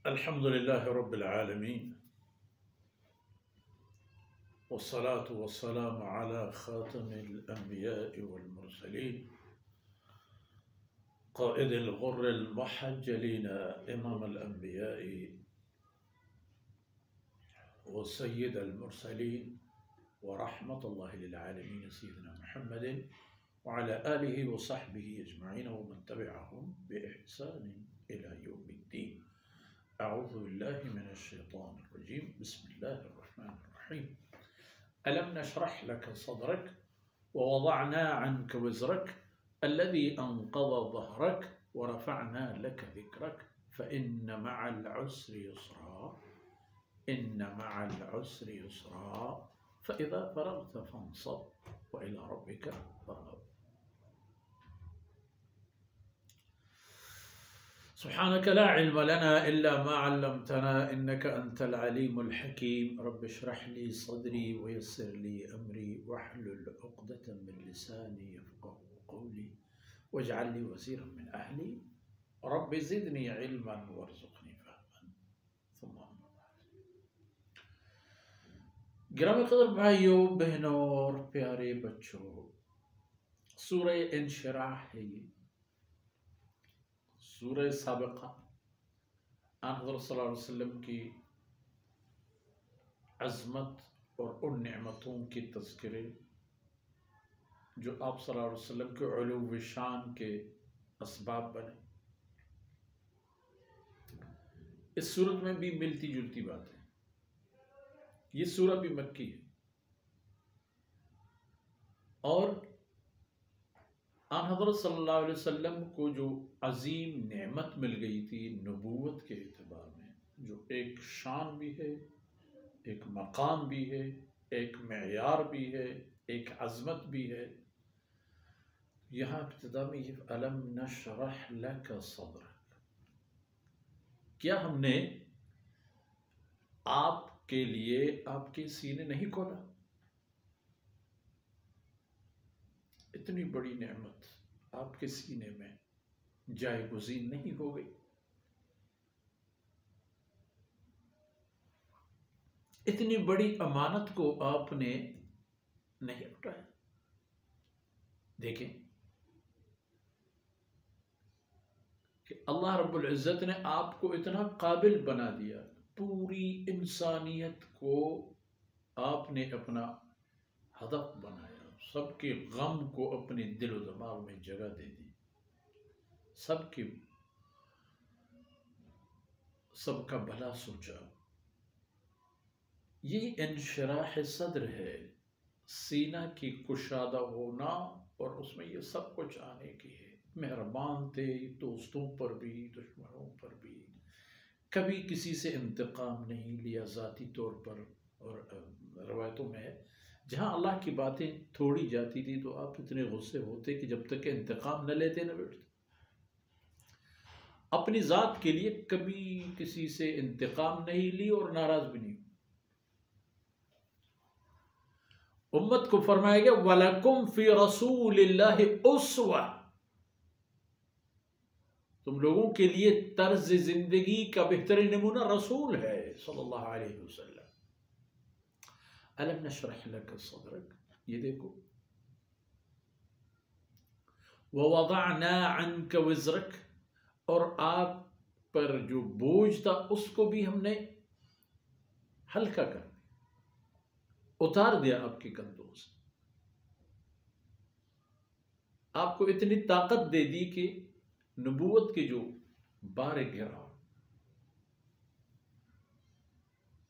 الحمد لله رب العالمين، والصلاة والسلام على خاتم الأنبياء والمرسلين، قائد الغر المحجلين، إمام الأنبياء وسيد المرسلين، ورحمة الله للعالمين سيدنا محمد وعلى آله وصحبه أجمعين ومن تبعهم بإحسان إلى يوم الدين. أعوذ بالله من الشيطان الرجيم. بسم الله الرحمن الرحيم. ألم نشرح لك صدرك ووضعنا عنك وزرك الذي أنقض ظهرك ورفعنا لك ذكرك فإن مع العسر يسرا إن مع العسر يسرا فإذا فرغت فانصب وإلى ربك فارغب. سبحانك لا علم لنا إلا ما علمتنا إنك أنت العليم الحكيم. رب اشرح لي صدري ويسر لي أمري واحلل عقدة من لساني يفقه قولي واجعل لي وزيرا من أهلي رب زدني علما وارزقني فهما. ثم أما بعد. گرامی قدر بھائیوں بہنوں اور پیارے بچوں، سورہ انشراح ہے یہ سورہ سابقہ حضرت صلی اللہ علیہ وسلم کی عظمت اور ان نعمتوں کی تذکرے جو آپ صلی اللہ علیہ وسلم کے علو شان کے اسباب بنے. اس سورت میں بھی ملتی جلتی بات ہے. یہ سورہ بھی مکی ہے اور حضرت صلی اللہ علیہ وسلم کو جو عظیم نعمت مل گئی تھی نبوت کے اعتبار میں، جو ایک شان بھی ہے، ایک مقام بھی ہے، ایک معیار بھی ہے، ایک عظمت بھی ہے. یہاں ابتدا میں یہ الم نشرح لک صدرک، کیا ہم نے آپ کے لیے آپ کے سینے نہیں کھولا؟ اتنی بڑی نعمت آپ کے سینے میں جائے گزین نہیں ہو گئی؟ اتنی بڑی امانت کو آپ نے نہیں اٹھایا؟ دیکھیں کہ اللہ رب العزت نے آپ کو اتنا قابل بنا دیا، پوری انسانیت کو آپ نے اپنا ہدف بنایا، سب کے غم کو اپنے دل و دماغ میں جگہ دے دی، سب کا بھلا سوچا. یہ انشراح صدر ہے، سینہ کی کشادہ ہونا، اور اس میں یہ سب کچھ آنے کی ہے. مہربان تھے دوستوں پر بھی دشمنوں پر بھی، کبھی کسی سے انتقام نہیں لیا ذاتی طور پر. اور روایتوں میں ہے جہاں اللہ کی باتیں تھوڑی جاتی تھی تو آپ اتنے غصے ہوتے کہ جب تک کہ انتقام نہ لیتے نہ بیٹھتے. اپنی ذات کے لیے کبھی کسی سے انتقام نہیں لی اور ناراض بھی نہیں. امت کو فرمایا گیا وَلَكُمْ فِي رَسُولِ اللَّهِ أُسْوَةٌ، تم لوگوں کے لیے طرز زندگی کا بہترین نمونہ رسول ہے صلی اللہ علیہ وسلم. أَلَمْ نَشْرَحْ لَكَ صَدْرَكَ، یہ دیکھو وَوَضَعْنَا عَنْكَ وِزْرَكَ، اور آپ پر جو بوجھ تھا اس کو بھی ہم نے ہلکا کر دیا، اتار دیا آپ کے کندھوں سے. آپ کو اتنی طاقت دے دی کہ نبوت کے جو بار گرا،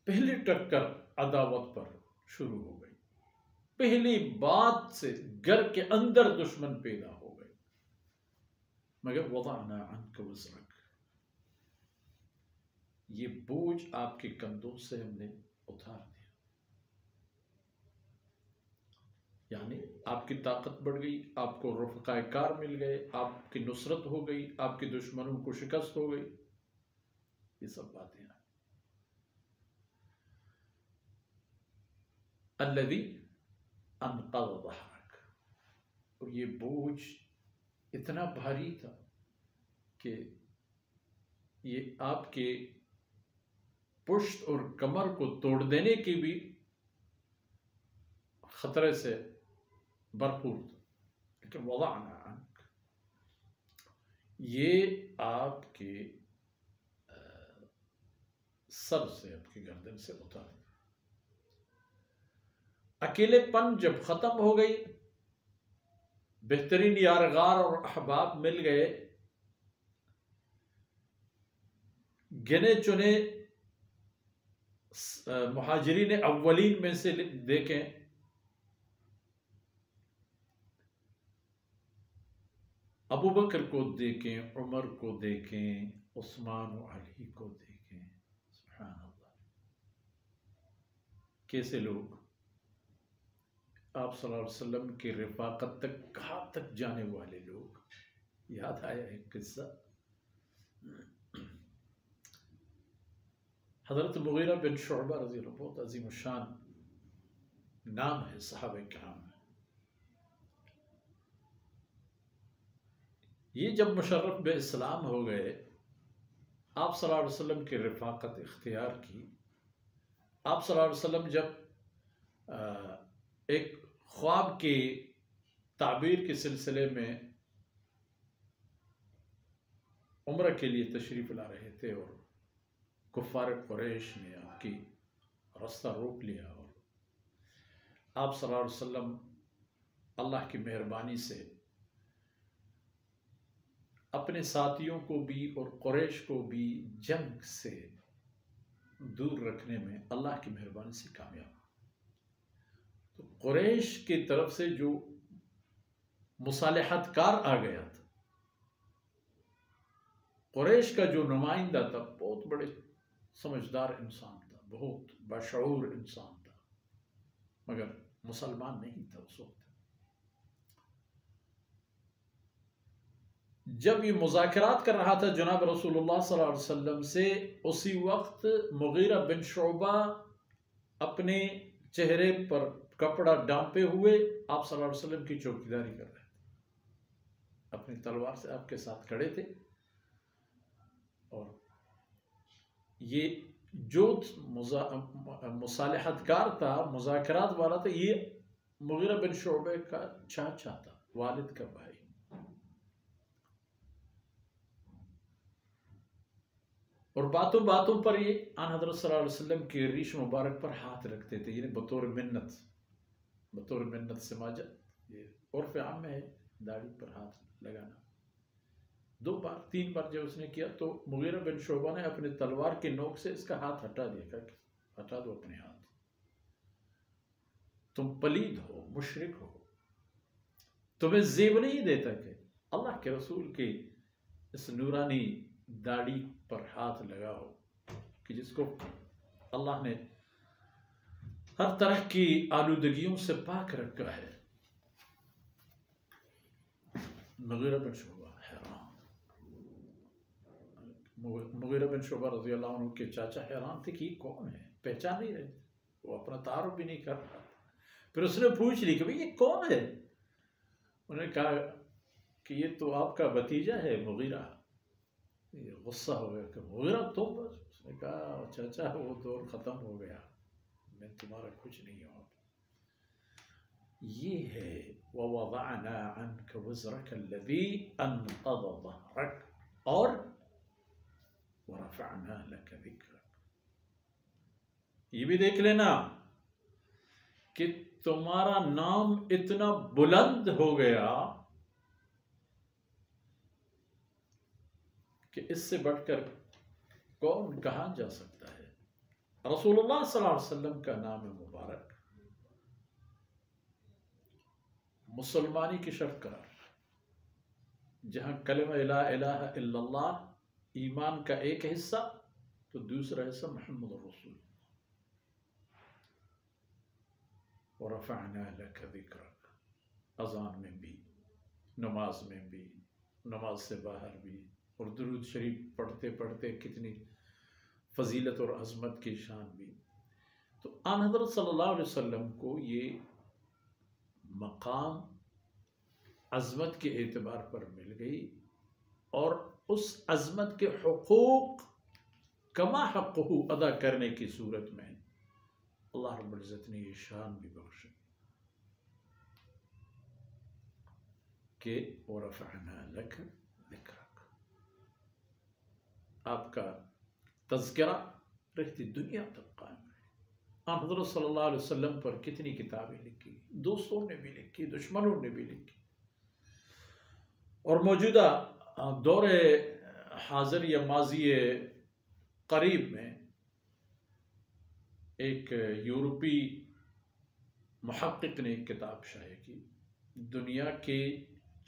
پہلی ٹکر عداوت پر شروع ہو گئی، پہلی بات سے گھر کے اندر دشمن پیدا ہو گئے، مگر وضعنا عنک وزرک، یہ بوجھ آپ کے کندھوں سے ہم نے اتار دیا. یعنی آپ کی طاقت بڑھ گئی، آپ کو رفقاء کار مل گئے، آپ کی نصرت ہو گئی، آپ کے دشمنوں کو شکست ہو گئی. یہ سب باتیں ہیں. الذی انقض ظہرک، اور یہ بوجھ اتنا بھاری تھا کہ یہ آپ کے پشت اور کمر کو توڑ دینے کی بھی خطرے سے بھرپور تھا، لیکن وضعنا عنک، یہ آپ کے سر سے، آپ کی گردن سے اتار دیا۔ اکیلے پن جب ختم ہو گئی، بہترین یارغار اور احباب مل گئے، گنے چنے مہاجرین اولین میں سے دیکھیں، ابو بکر کو دیکھیں، عمر کو دیکھیں، عثمان و علی کو دیکھیں، سبحان اللہ، کیسے لوگ آپ صلی اللہ علیہ وسلم کی رفاقت تک کہاں تک جانے والے لوگ۔ یاد آیا ایک قصہ، حضرت مغیرہ بن شعبہ رضی اللہ عنہ، بہت عظیم الشان نام ہے صحابہ کرام میں، یہ جب مشرف بے اسلام ہو گئے، آپ صلی اللہ علیہ وسلم کی رفاقت اختیار کی۔ آپ صلی اللہ علیہ وسلم جب ایک خواب کی تعبیر کے سلسلے میں عمرہ کے لیے تشریف لا رہے تھے، اور کفار قریش نے آپ کی راستہ روک لیا، اور آپ صلی اللہ علیہ وسلم اللہ کی مہربانی سے اپنے ساتھیوں کو بھی اور قریش کو بھی جنگ سے دور رکھنے میں اللہ کی مہربانی سے کامیاب۔ تو قریش کی طرف سے جو مصالحت کار آ گیا تھا، قریش کا جو نمائندہ تھا، بہت بڑے سمجھدار انسان تھا، بہت باشعور انسان تھا، مگر مسلمان نہیں تھا اس وقت۔ جب یہ مذاکرات کر رہا تھا جناب رسول اللہ صلی اللہ علیہ وسلم سے، اسی وقت مغیرہ بن شعبہ اپنے چہرے پر کپڑا ڈانپے ہوئے آپ صلی اللہ علیہ وسلم کی چوکیداری کر رہے تھے، اپنی تلوار سے آپ کے ساتھ کھڑے تھے، اور یہ جو مصالحت کار تھا، مذاکرات والا تھا، یہ مغیرہ بن شعبہ کا چاچا تھا، والد کا بھائی۔ اور باتوں باتوں پر یہ آن حضرت صلی اللہ علیہ وسلم کی ریش مبارک پر ہاتھ رکھتے تھے، یعنی بطور منت سماجت، یہ عرف عام ہے داڑھی پر ہاتھ لگانا۔ 2 بار 3 بار جب اس نے کیا تو مغیرہ بن شعبہ نے اپنے تلوار کے نوک سے اس کا ہاتھ ہٹا دیا، کہ ہٹا دو اپنے ہاتھ، تم پلید ہو، مشرک ہو، تمہیں زیب نہیں دیتا کہ اللہ کے رسول کی اس نورانی داڑھی پر ہاتھ لگاؤ، کہ جس کو اللہ نے ہر طرح کی آلودگیوں سے پاک رکھا ہے۔ مغیرہ بن شعبہ حیران، مغیرہ بن شعبہ رضی اللہ عنہ کے چاچا حیران تھے کہ یہ کون ہے، پہچان نہیں رہے تھے، وہ اپنا تعارف بھی نہیں کر رہا تھا۔ پھر اس نے پوچھ لی کہ بھئی یہ کون ہے؟ انہوں نے کہا کہ یہ تو آپ کا بھتیجا ہے مغیرہ۔ یہ غصہ ہو گیا کہ مغیرہ تم؟ بس اس نے کہا چاچا وہ دور ختم ہو گیا، میں تمہارا کچھ نہیں ہوں۔ یہ ہے وَوَضَعْنَا عَنْكَ وِزْرَكَ الَّذِي أَنْقَضَ ظَهْرَكَ اور وَرَفَعْنَا لَكَ ذِكْرَكَ۔ یہ بھی دیکھ لینا کہ تمہارا نام اتنا بلند ہو گیا کہ اس سے بڑھ کر کون کہاں جا سکتا ہے۔ رسول اللہ صلی اللہ علیہ وسلم کا نام مبارک مسلمانی کی شرط قرار، جہاں کلمہ لا الہ الا اللہ ایمان کا ایک حصہ تو دوسرا حصہ محمد رسول اللہ۔ وَرَفَعْنَا لَكَ ذِكْرَكَ، اذان میں بھی، نماز میں بھی، نماز سے باہر بھی، اور درود شریف پڑھتے پڑھتے کتنی فضیلت اور عظمت کی شان بھی۔ تو آن حضرت صلی اللہ علیہ وسلم کو یہ مقام عظمت کے اعتبار پر مل گئی، اور اس عظمت کے حقوق کما حقہ ادا کرنے کی صورت میں اللہ رب العزت نے یہ شان بھی بخشی کہ وَرَفَعْنَا لَكَ ذِكْرَكَ، آپ کا تذکرہ رہتی دنیا تک قائم رہے۔ حضرت صلی اللہ علیہ وسلم پر کتنی کتابیں لکھی، دوستوں نے بھی لکھی، دشمنوں نے بھی لکھی، اور موجودہ دور حاضر یا ماضی قریب میں ایک یورپی محقق نے ایک کتاب شائع کی، دنیا کے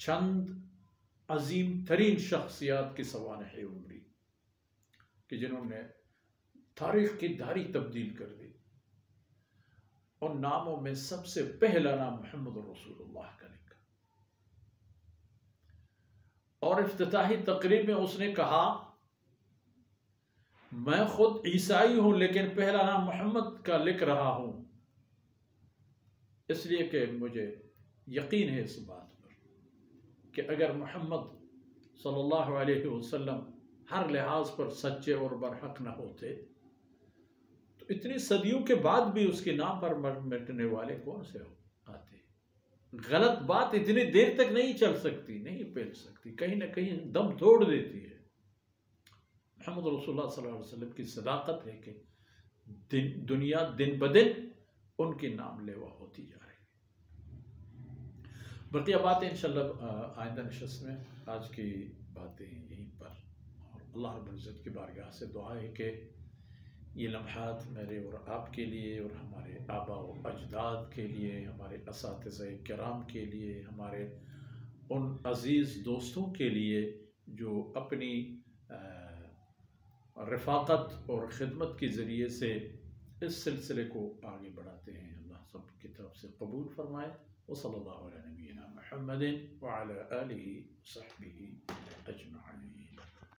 چند عظیم ترین شخصیات کی سوانح عمری، کہ جنہوں نے تاریخ کی دھاری تبدیل کر دی۔ ان ناموں میں سب سے پہلا نام محمد رسول اللہ کا لکھا، اور افتتاحی تقریب میں اس نے کہا میں خود عیسائی ہوں لیکن پہلا نام محمد کا لکھ رہا ہوں، اس لیے کہ مجھے یقین ہے اس بات پر کہ اگر محمد صلی اللہ علیہ وسلم ہر لحاظ پر سچے اور برحق نہ ہوتے تو اتنی صدیوں کے بعد بھی اس کے نام پر مٹنے والے کون سے آتے؟ غلط بات اتنی دیر تک نہیں چل سکتی، نہیں پھیل سکتی، کہیں نہ کہیں دم توڑ دیتی ہے۔ محمد رسول اللہ صلی اللہ علیہ وسلم کی صداقت ہے کہ دنیا دن بدن ان کے نام لیوا ہوتی جا رہی ہے۔ بقیہ باتیں انشاءاللہ آئندہ نشست میں، آج کی باتیں یہیں پر، اور اللہ رب العزت کی بارگاہ سے دعا ہے کہ یہ لمحات میرے اور آپ کے لیے اور ہمارے آباء و اجداد کے لیے، ہمارے اساتذہ کرام کے لیے، ہمارے ان عزیز دوستوں کے لیے جو اپنی رفاقت اور خدمت کے ذریعے سے اس سلسلے کو آگے بڑھاتے ہیں، اللہ سب کی طرف سے قبول فرمائے۔ وصلی اللہ علیہ نبینا محمد وعلی آلہ وصحبہ اجمعین۔